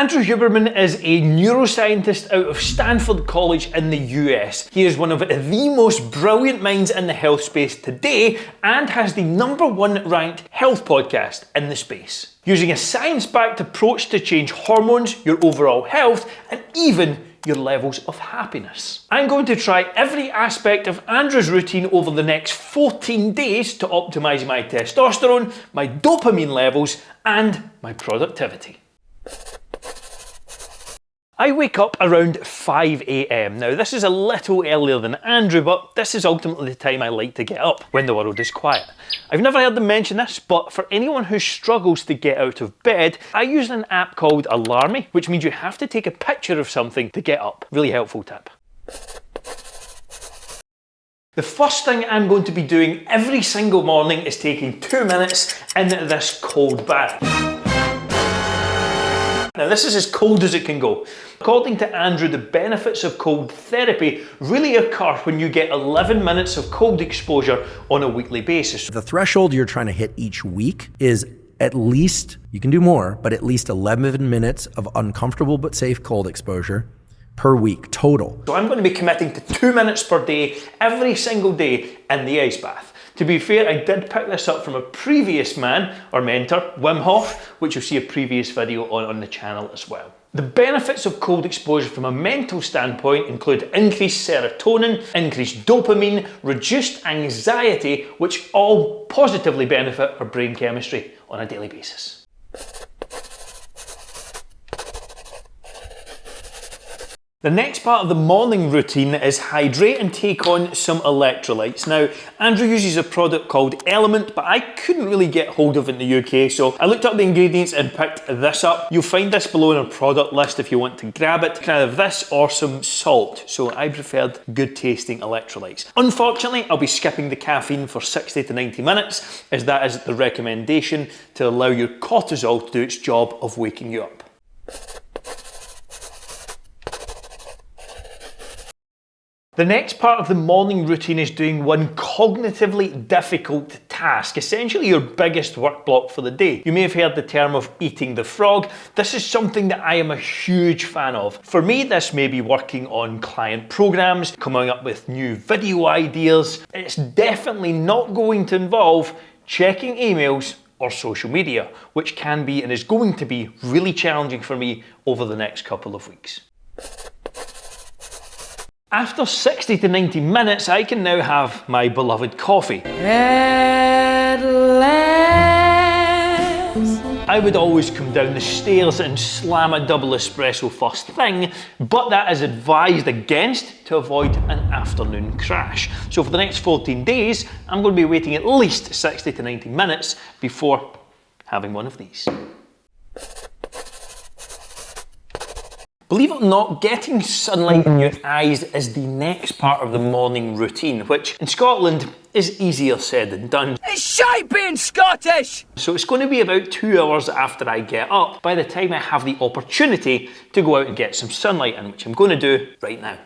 Andrew Huberman is a neuroscientist out of Stanford College in the US. He is one of the most brilliant minds in the health space today and has the #1 ranked health podcast in the space. Using a science-backed approach to change hormones, your overall health, and even your levels of happiness. I'm going to try every aspect of Andrew's routine over the next 14 days to optimize my testosterone, my dopamine levels, and my productivity. I wake up around 5 AM. Now this is a little earlier than Andrew, but this is ultimately the time I like to get up, when the world is quiet. I've never heard them mention this, but for anyone who struggles to get out of bed, I use an app called Alarmy, which means you have to take a picture of something to get up. Really helpful tip. The first thing I'm going to be doing every single morning is taking 2 minutes in this cold bath. Now this is as cold as it can go. According to Andrew, the benefits of cold therapy really occur when you get 11 minutes of cold exposure on a weekly basis. The threshold you're trying to hit each week is at least, you can do more, but at least 11 minutes of uncomfortable but safe cold exposure per week total. So I'm going to be committing to 2 minutes per day, every single day in the ice bath. To be fair, I did pick this up from a previous man or mentor, Wim Hof, which you'll see a previous video on the channel as well. The benefits of cold exposure from a mental standpoint include increased serotonin, increased dopamine, reduced anxiety, which all positively benefit our brain chemistry on a daily basis. The next part of the morning routine is hydrate and take on some electrolytes. Now, Andrew uses a product called Element, but I couldn't really get hold of it in the UK, so I looked up the ingredients and picked this up. You'll find this below in our product list if you want to grab it. You can have this or some salt, so I preferred good tasting electrolytes. Unfortunately, I'll be skipping the caffeine for 60 to 90 minutes, as that is the recommendation to allow your cortisol to do its job of waking you up. The next part of the morning routine is doing one cognitively difficult task, essentially your biggest work block for the day. You may have heard the term of eating the frog. This is something that I am a huge fan of. For me, this may be working on client programs, coming up with new video ideas. It's definitely not going to involve checking emails or social media, which can be and is going to be really challenging for me over the next couple of weeks. After 60 to 90 minutes, I can now have my beloved coffee. At last. I would always come down the stairs and slam a double espresso first thing, but that is advised against to avoid an afternoon crash. So for the next 14 days, I'm going to be waiting at least 60 to 90 minutes before having one of these. Believe it or not, getting sunlight in your eyes is the next part of the morning routine, which in Scotland is easier said than done. It's shite being Scottish! So it's going to be about 2 hours after I get up by the time I have the opportunity to go out and get some sunlight in, which I'm going to do right now.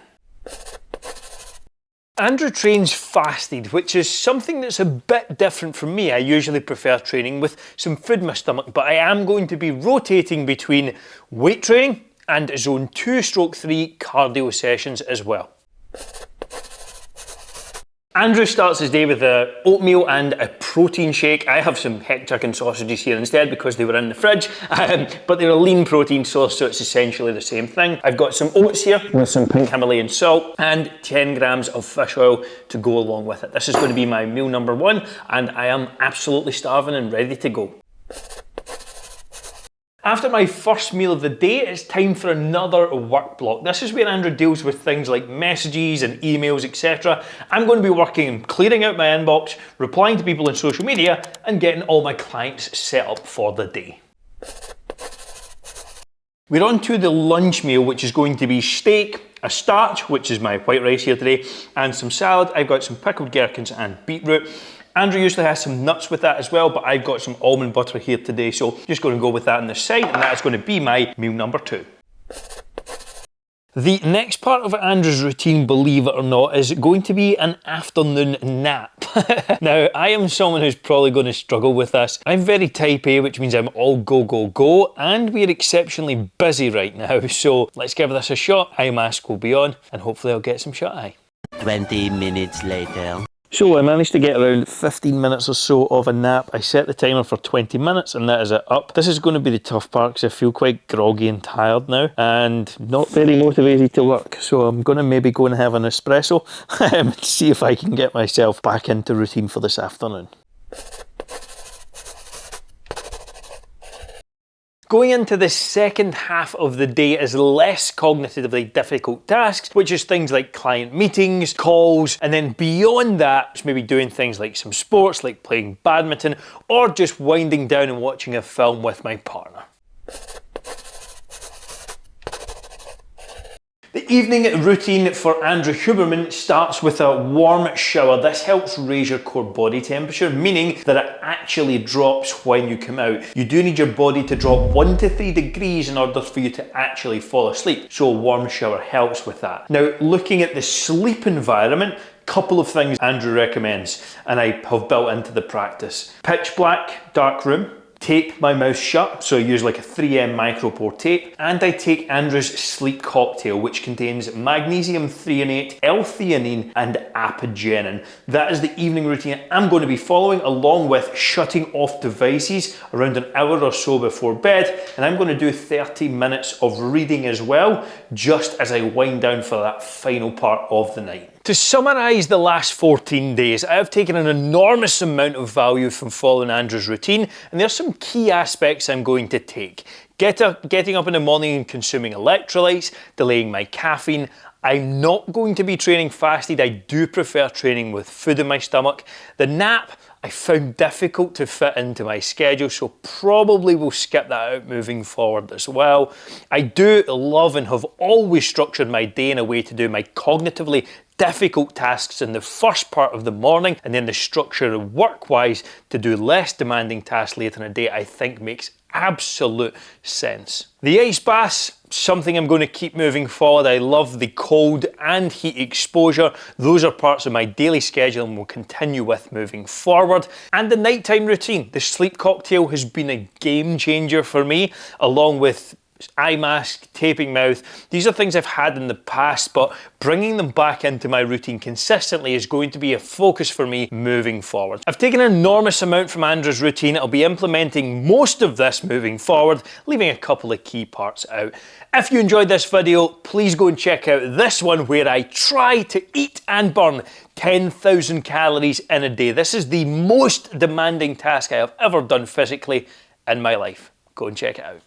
Andrew trains fasted, which is something that's a bit different from me. I usually prefer training with some food in my stomach, but I am going to be rotating between weight training and zone 2/3 cardio sessions as well. Andrew starts his day with oatmeal and a protein shake. I have some heck chicken sausages here instead because they were in the fridge, but they're a lean protein source, so it's essentially the same thing. I've got some oats here with some pink Himalayan salt and 10 grams of fish oil to go along with it. This is going to be my meal #1, and I am absolutely starving and ready to go. After my first meal of the day, it's time for another work block. This is where Andrew deals with things like messages and emails, etc. I'm going to be working on clearing out my inbox, replying to people on social media, and getting all my clients set up for the day. We're on to the lunch meal, which is going to be steak, a starch, which is my white rice here today, and some salad. I've got some pickled gherkins and beetroot. Andrew usually has some nuts with that as well, but I've got some almond butter here today, so just going to go with that on the side, and that's going to be my meal #2. The next part of Andrew's routine, believe it or not, is going to be an afternoon nap. Now, I am someone who's probably going to struggle with this. I'm very type A, which means I'm all go, go, go, and we're exceptionally busy right now, so let's give this a shot. Eye mask will be on, and hopefully I'll get some shut-eye. 20 minutes later. So I managed to get around 15 minutes or so of a nap. I set the timer for 20 minutes and that is it up. This is going to be the tough part because I feel quite groggy and tired now and not very motivated to work. So I'm going to maybe go and have an espresso and see if I can get myself back into routine for this afternoon. Going into the second half of the day is less cognitively difficult tasks, which is things like client meetings, calls, and then beyond that, it's maybe doing things like some sports, like playing badminton, or just winding down and watching a film with my partner. The evening routine for Andrew Huberman starts with a warm shower. This helps raise your core body temperature, meaning that it actually drops when you come out. You do need your body to drop 1 to 3 degrees in order for you to actually fall asleep. So a warm shower helps with that. Now, looking at the sleep environment, couple of things Andrew recommends, and I have built into the practice. Pitch black, dark room. Tape my mouth shut, so I use like a 3M micropore tape, and I take Andrew's sleep cocktail, which contains magnesium threonate, L-theanine, and apigenin. That is the evening routine I'm going to be following, along with shutting off devices around an hour or so before bed, and I'm going to do 30 minutes of reading as well, just as I wind down for that final part of the night. To summarise the last 14 days, I have taken an enormous amount of value from following Andrew's routine, and there are some key aspects I'm going to take. Getting up in the morning and consuming electrolytes, delaying my caffeine. I'm not going to be training fasted. I do prefer training with food in my stomach. The nap, I found difficult to fit into my schedule, so probably will skip that out moving forward as well. I do love and have always structured my day in a way to do my cognitively difficult tasks in the first part of the morning, and then the structure work-wise to do less demanding tasks later in the day, I think makes absolute sense. The ice baths, something I'm going to keep moving forward. I love the cold and heat exposure. Those are parts of my daily schedule and will continue with moving forward. And the nighttime routine. The sleep cocktail has been a game changer for me, along with eye mask, taping mouth. These are things I've had in the past, but bringing them back into my routine consistently is going to be a focus for me moving forward. I've taken an enormous amount from Andrew's routine. I'll be implementing most of this moving forward, leaving a couple of key parts out. If you enjoyed this video, please go and check out this one where I try to eat and burn 10,000 calories in a day. This is the most demanding task I have ever done physically in my life. Go and check it out.